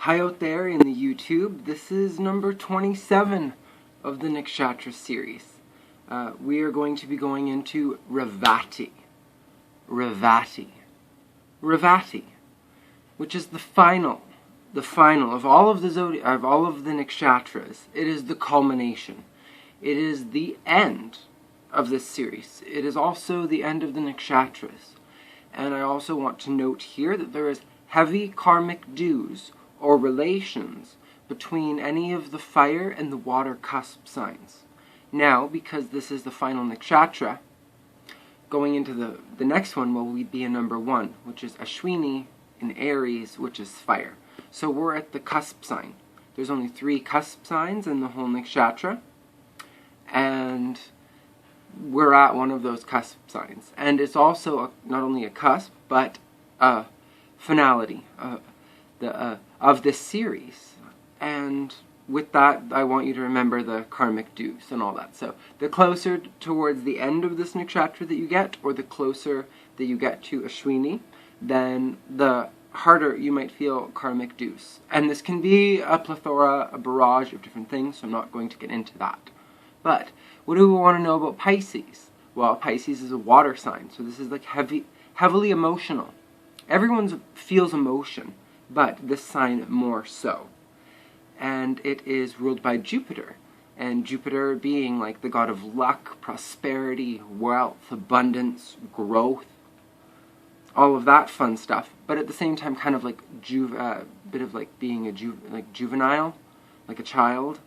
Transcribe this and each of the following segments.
Hi out there in the YouTube. This is number 27 of the Nakshatra series. We are going to be going into Revati, which is the final of all of the nakshatras. It is the culmination. It is the end of this series. It is also the end of the nakshatras. And I also want to note here that there is heavy karmic dues or relations between any of the fire and the water cusp signs. Now, because this is the final nakshatra, going into the next one will be a number 1, which is Ashwini in Aries, which is fire. So we're at the cusp sign. There's only 3 cusp signs in the whole nakshatra, and we're at one of those cusp signs. And it's also not only a cusp, but a finality of this series. And with that, I want you to remember the karmic dues and all that. So the closer towards the end of this nakshatra that you get, or the closer that you get to Ashwini, then the harder you might feel karmic dues. And this can be a plethora, a barrage of different things, so I'm not going to get into that. But what do we want to know about Pisces? Well, Pisces is a water sign, so this is like heavily emotional. Everyone feels emotion, but this sign more so. And it is ruled by Jupiter, and Jupiter being like the god of luck, prosperity, wealth, abundance, growth, all of that fun stuff. But at the same time, kind of like bit of like being juvenile, like a child.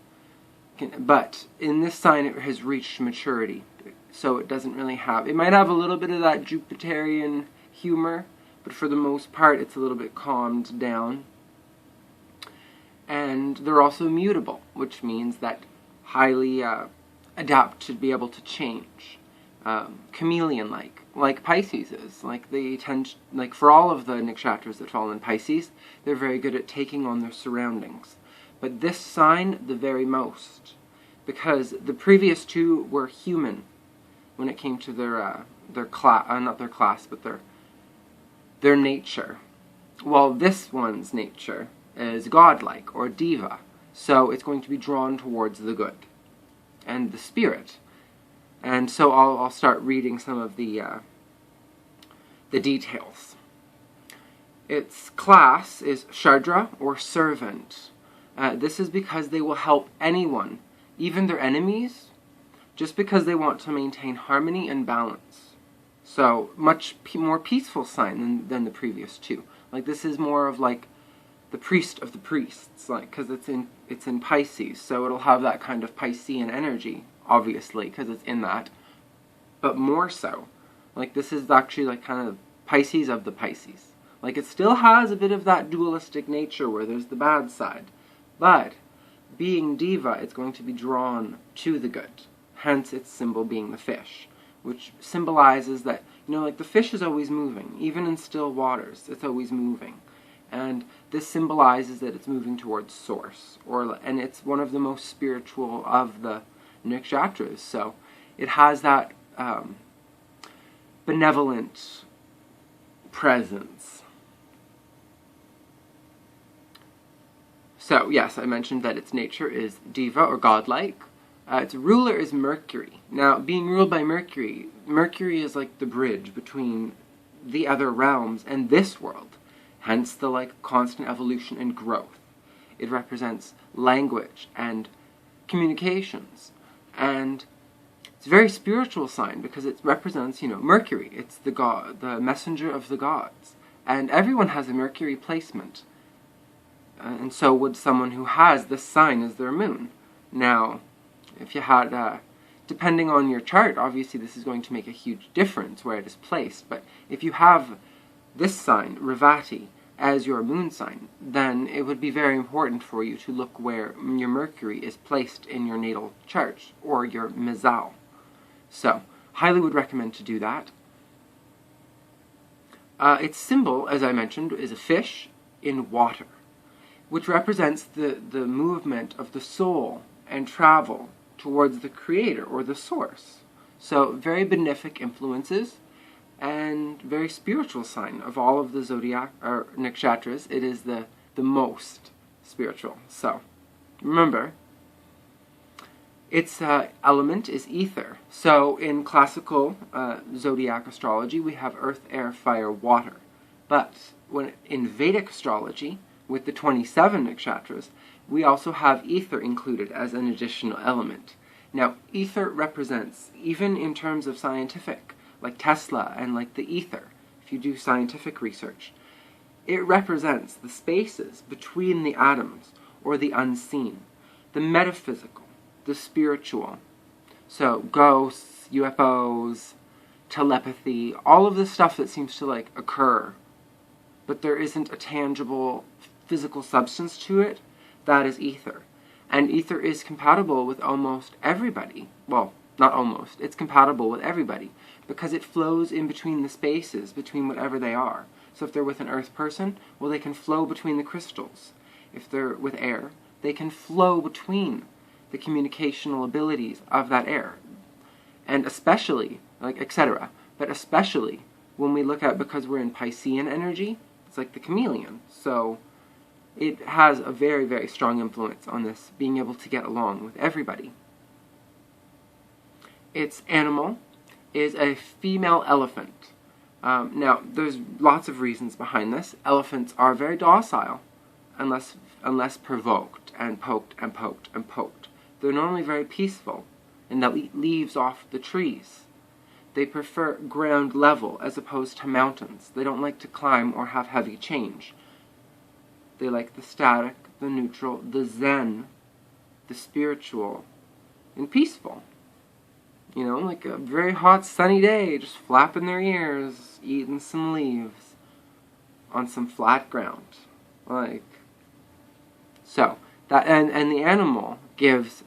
But in this sign, it has reached maturity, so it doesn't really have. It might have a little bit of that Jupiterian humor, but for the most part, it's a little bit calmed down. And they're also mutable, which means that highly adapt to be able to change. Chameleon-like Pisces is. Like they tend, like for all of the nakshatras that fall in Pisces, they're very good at taking on their surroundings. But this sign, the very most, because the previous 2 were human when it came to their class, not their class, but their nature. Well, this one's nature is godlike, or diva, so it's going to be drawn towards the good and the spirit. And so I'll start reading some of the details. Its class is Shudra, or servant. This is because they will help anyone, even their enemies, just because they want to maintain harmony and balance. So, much more peaceful sign than the previous 2. Like, this is more of like the priest of the priests, like, because it's in Pisces, so it'll have that kind of Piscean energy, obviously, because it's in that. But more so, like, this is actually like kind of Pisces of the Pisces. Like, it still has a bit of that dualistic nature where there's the bad side. But, being diva, it's going to be drawn to the good. Hence its symbol being the fish, which symbolizes that, like the fish is always moving. Even in still waters, it's always moving. And this symbolizes that it's moving towards source. And it's one of the most spiritual of the nakshatras. So, it has that benevolent presence. So, yes, I mentioned that its nature is diva, or godlike. Its ruler is Mercury. Now, being ruled by Mercury, Mercury is like the bridge between the other realms and this world. Hence the constant evolution and growth. It represents language and communications. And it's a very spiritual sign because it represents, Mercury. It's the god, the messenger of the gods. And everyone has a Mercury placement. And so would someone who has this sign as their moon. Now, if you had, depending on your chart, obviously this is going to make a huge difference where it is placed. But if you have this sign, Revati, as your moon sign, then it would be very important for you to look where your Mercury is placed in your natal chart, or your mizal. So, highly would recommend to do that. Its symbol, as I mentioned, is a fish in water, which represents the movement of the soul and travel towards the creator, or the source. So, very benefic influences, and very spiritual sign of all of the zodiac or nakshatras. It is the most spiritual. So, remember, its element is ether. So, in classical zodiac astrology, we have earth, air, fire, water. But in Vedic astrology, with the 27 nakshatras, we also have ether included as an additional element. Now, ether represents, even in terms of scientific, like Tesla and like the ether, if you do scientific research, it represents the spaces between the atoms, or the unseen, the metaphysical, the spiritual. So, ghosts, UFOs, telepathy, all of this stuff that seems to like occur, but there isn't a tangible physical substance to it, that is ether. And ether is compatible with almost everybody. Well, not almost. It's compatible with everybody because it flows in between the spaces, between whatever they are. So if they're with an earth person, well, they can flow between the crystals. If they're with air, they can flow between the communicational abilities of that air. And especially, like, etc. But especially when we look at, because we're in Piscean energy, it's like the chameleon. So it has a very, very strong influence on this, being able to get along with everybody. Its animal is a female elephant. Now, there's lots of reasons behind this. Elephants are very docile, unless provoked and poked and poked and poked. They're normally very peaceful, and they'll eat leaves off the trees. They prefer ground level as opposed to mountains. They don't like to climb or have heavy change. They like the static, the neutral, the zen, the spiritual, and peaceful. You know, like a very hot sunny day, just flapping their ears, eating some leaves on some flat ground. Like, so, that, and the animal gives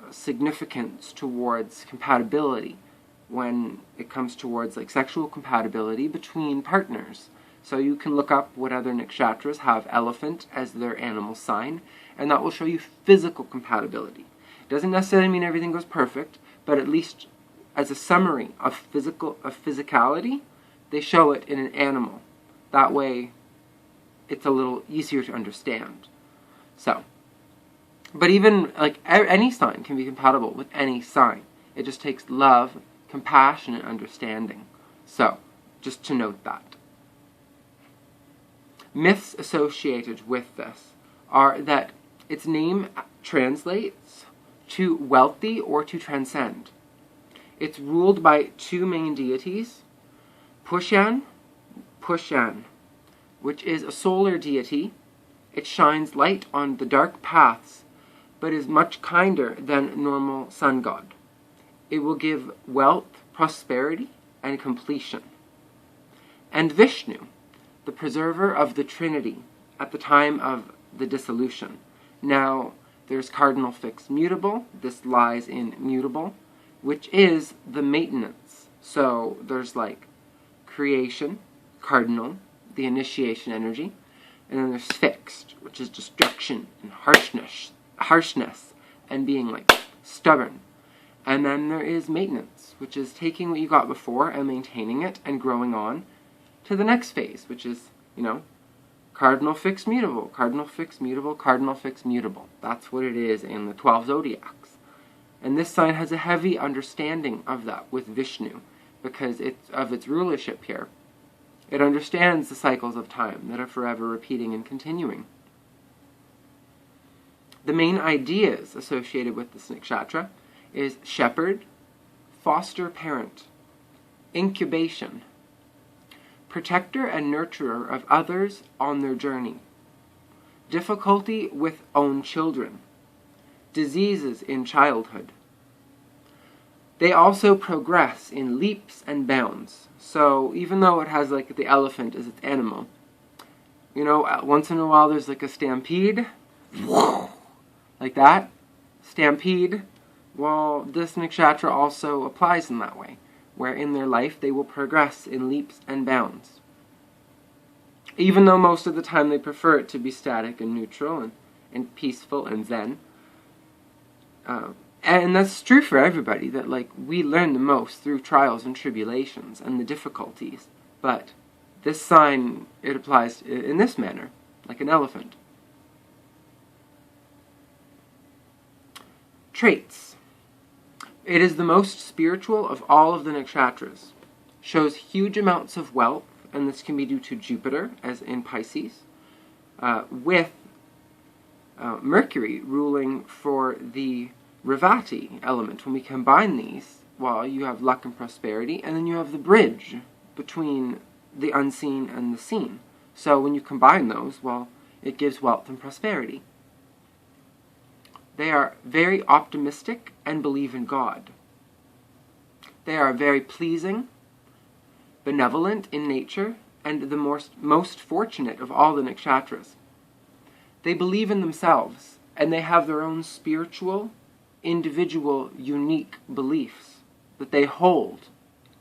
significance towards compatibility when it comes towards like sexual compatibility between partners. So you can look up what other nakshatras have elephant as their animal sign, and that will show you physical compatibility. It doesn't necessarily mean everything goes perfect, but at least as a summary of physicality, they show it in an animal. That way, it's a little easier to understand. So, but even like any sign can be compatible with any sign. It just takes love, compassion, and understanding. So, just to note that. Myths associated with this are that its name translates to wealthy or to transcend. It's ruled by two main deities, Pushan, which is a solar deity. It shines light on the dark paths, but is much kinder than normal sun god. It will give wealth, prosperity, and completion. And Vishnu, the preserver of the Trinity at the time of the dissolution. Now, there's cardinal fixed mutable. This lies in mutable, which is the maintenance. So there's like creation, cardinal, the initiation energy, and then there's fixed, which is destruction and harshness, and being like stubborn. And then there is maintenance, which is taking what you got before and maintaining it and growing on to the next phase, which is, you know, cardinal fixed mutable, cardinal fixed mutable, cardinal fixed mutable. That's what it is in the 12 zodiacs. And this sign has a heavy understanding of that with Vishnu, because of its rulership here. It understands the cycles of time that are forever repeating and continuing. The main ideas associated with this nakshatra is shepherd, foster parent, incubation, protector and nurturer of others on their journey, difficulty with own children, diseases in childhood. They also progress in leaps and bounds. So even though it has like the elephant as its animal, you know, once in a while there's like a stampede, like that, stampede. Well, this nakshatra also applies in that way, where in their life they will progress in leaps and bounds. Even though most of the time they prefer it to be static and neutral and peaceful and zen. And that's true for everybody, that like we learn the most through trials and tribulations and the difficulties. But this sign, it applies in this manner, like an elephant. Traits. It is the most spiritual of all of the nakshatras. Shows huge amounts of wealth, and this can be due to Jupiter, as in Pisces, with Mercury ruling for the Revati element. When we combine these, well, you have luck and prosperity, and then you have the bridge between the unseen and the seen. So when you combine those, well, it gives wealth and prosperity. They are very optimistic and believe in God. They are very pleasing, benevolent in nature, and the most fortunate of all the nakshatras. They believe in themselves, and they have their own spiritual, individual, unique beliefs that they hold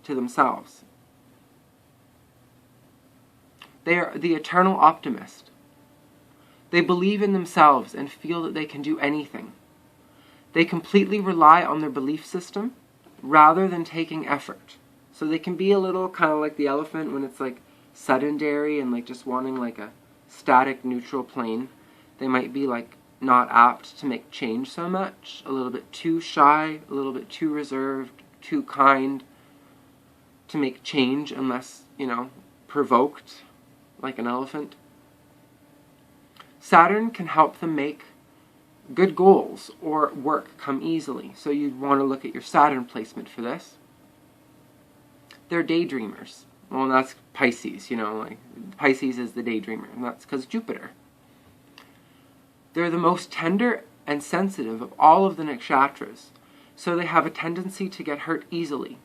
to themselves. They are the eternal optimist. They believe in themselves and feel that they can do anything. They completely rely on their belief system rather than taking effort. So they can be a little kind of like the elephant when it's like sedentary and like just wanting like a static neutral plane. They might be like not apt to make change so much, a little bit too shy, a little bit too reserved, too kind to make change unless, provoked like an elephant. Saturn can help them make good goals or work come easily. So you'd want to look at your Saturn placement for this. They're daydreamers. Well, that's Pisces, like Pisces is the daydreamer, and that's because Jupiter. They're the most tender and sensitive of all of the nakshatras, so they have a tendency to get hurt easily.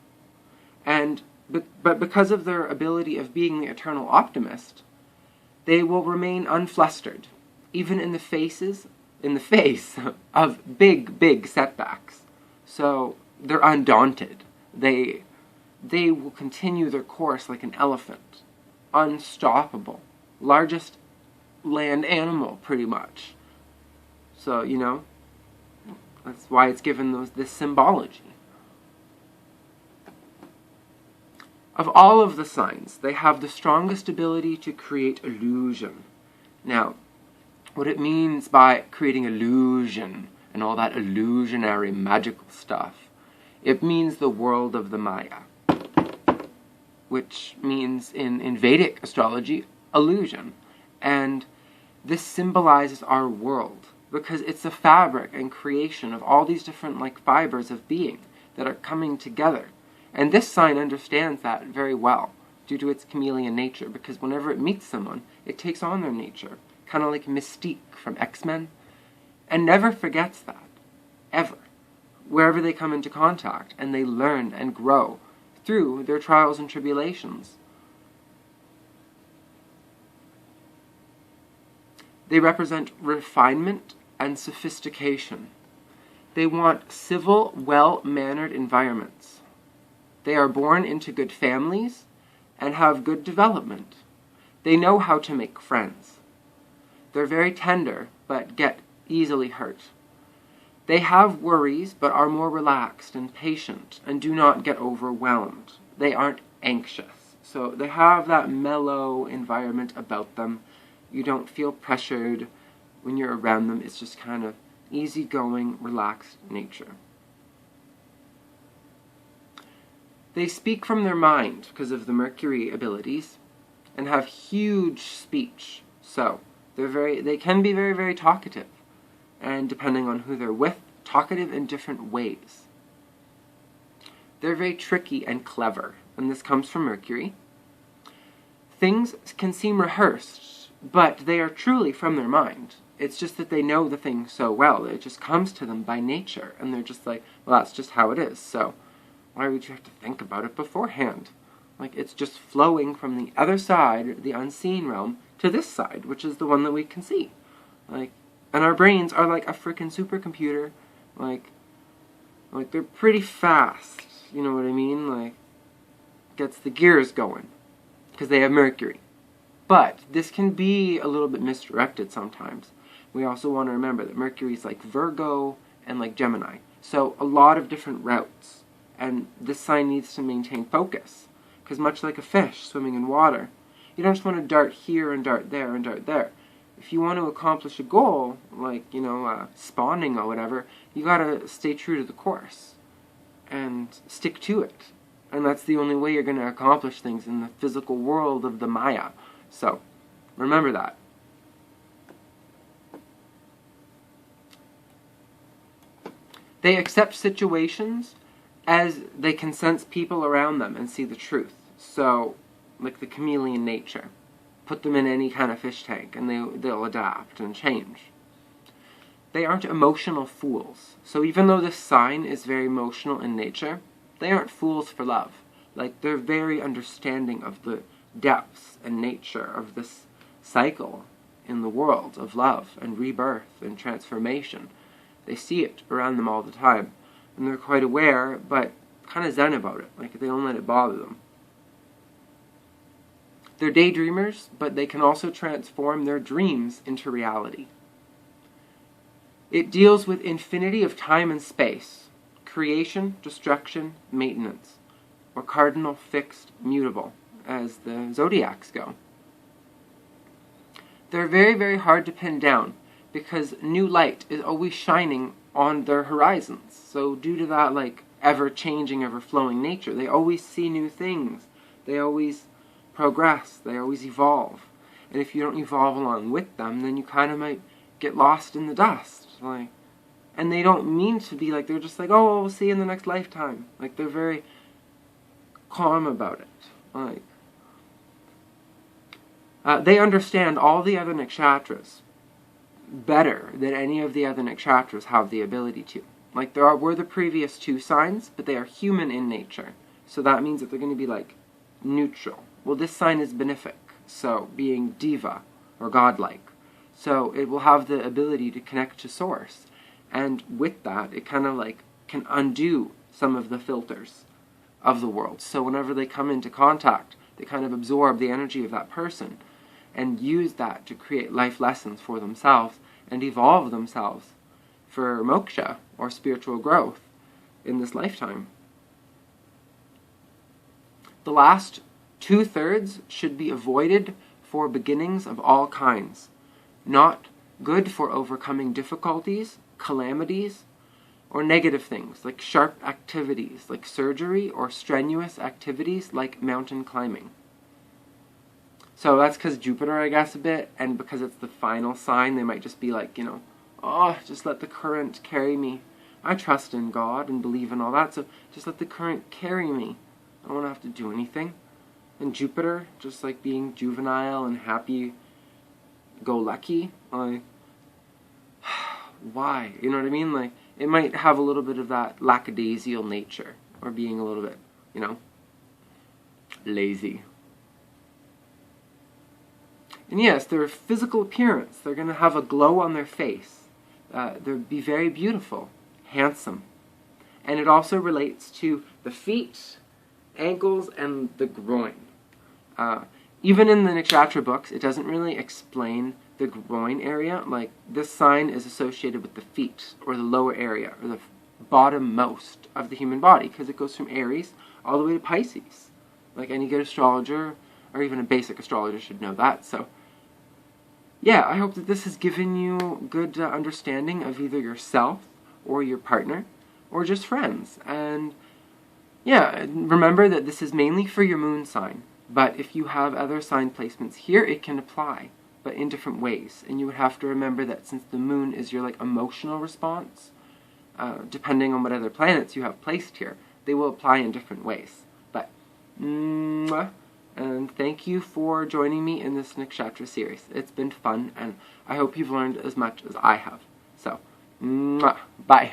But because of their ability of being the eternal optimist, they will remain unflustered, even in the face of big setbacks. So they're undaunted. They will continue their course like an elephant, unstoppable, largest land animal pretty much. So, that's why it's given this symbology. Of all of the signs, they have the strongest ability to create illusion. Now, what it means by creating illusion and all that illusionary magical stuff, it means the world of the Maya, which means in Vedic astrology, illusion. And this symbolizes our world, because it's the fabric and creation of all these different fibers of being that are coming together. And this sign understands that very well due to its chameleon nature, because whenever it meets someone, it takes on their nature, kind of like Mystique from X-Men, and never forgets that, ever, wherever they come into contact, and they learn and grow through their trials and tribulations. They represent refinement and sophistication. They want civil, well-mannered environments. They are born into good families and have good development. They know how to make friends. They're very tender, but get easily hurt. They have worries, but are more relaxed and patient, and do not get overwhelmed. They aren't anxious. So they have that mellow environment about them. You don't feel pressured when you're around them. It's just kind of easygoing, relaxed nature. They speak from their mind because of the Mercury abilities and have huge speech. So they can be very, very talkative. And depending on who they're with, talkative in different ways. They're very tricky and clever, and this comes from Mercury. Things can seem rehearsed, but they are truly from their mind. It's just that they know the thing so well, it just comes to them by nature, and they're just like, well, that's just how it is, so why would you have to think about it beforehand? It's just flowing from the other side, the unseen realm, to this side, which is the one that we can see. And our brains are like a freaking supercomputer. They're pretty fast. You know what I mean? Gets the gears going. Because they have Mercury. But this can be a little bit misdirected sometimes. We also want to remember that Mercury's like Virgo and like Gemini. So a lot of different routes. And this sign needs to maintain focus. Because much like a fish swimming in water, you don't just want to dart here and dart there and dart there. if you want to accomplish a goal, like, spawning or whatever, you gotta stay true to the course and stick to it. And that's the only way you're going to accomplish things in the physical world of the Maya. So, remember that. They accept situations as they can sense people around them and see the truth. So, like the chameleon nature. Put them in any kind of fish tank and they'll adapt and change. They aren't emotional fools. So even though this sign is very emotional in nature, they aren't fools for love. Like, they're very understanding of the depths and nature of this cycle in the world of love and rebirth and transformation. They see it around them all the time. And they're quite aware, but kind of zen about it. Like, they don't let it bother them. They're daydreamers, but they can also transform their dreams into reality. It deals with infinity of time and space, creation, destruction, maintenance, or cardinal, fixed, mutable, as the zodiacs go. They're very, very hard to pin down, because new light is always shining on their horizons. So due to that, like, ever-changing, ever-flowing nature, they always see new things. They always progress. They always evolve. And if you don't evolve along with them, then you kind of might get lost in the dust. Like, and they don't mean to be like, they're just like, oh, we'll see you in the next lifetime. Like, they're very calm about it. Like, they understand all the other nakshatras better than any of the other nakshatras have the ability to. Like, were the previous two signs, but they are human in nature. So that means that they're going to be, like, neutral. Well, this sign is benefic, so being diva, or godlike. So it will have the ability to connect to source. And with that, it kind of, like, can undo some of the filters of the world. So whenever they come into contact, they kind of absorb the energy of that person and use that to create life lessons for themselves and evolve themselves for moksha, or spiritual growth, in this lifetime. The last 2/3 should be avoided for beginnings of all kinds. Not good for overcoming difficulties, calamities, or negative things, like sharp activities, like surgery, or strenuous activities, like mountain climbing. So that's because Jupiter, I guess, a bit, and because it's the final sign, they might just be like, oh, just let the current carry me. I trust in God and believe in all that, so just let the current carry me. I don't want to have to do anything. And Jupiter, just like being juvenile and happy-go-lucky, like, why? You know what I mean? Like, it might have a little bit of that lackadaisical nature, or being a little bit, lazy. And yes, their physical appearance, they're going to have a glow on their face. They'll be very beautiful, handsome. And it also relates to the feet, ankles, and the groin. Even in the nakshatra books, it doesn't really explain the groin area. Like, this sign is associated with the feet, or the lower area, or the bottom-most of the human body, because it goes from Aries all the way to Pisces. Like, any good astrologer, or even a basic astrologer, should know that. So, yeah, I hope that this has given you good understanding of either yourself, or your partner, or just friends. And yeah, remember that this is mainly for your moon sign. But if you have other sign placements here, it can apply, but in different ways. And you would have to remember that since the moon is your, like, emotional response, depending on what other planets you have placed here, they will apply in different ways. But, and thank you for joining me in this Nakshatra series. It's been fun, and I hope you've learned as much as I have. So, bye.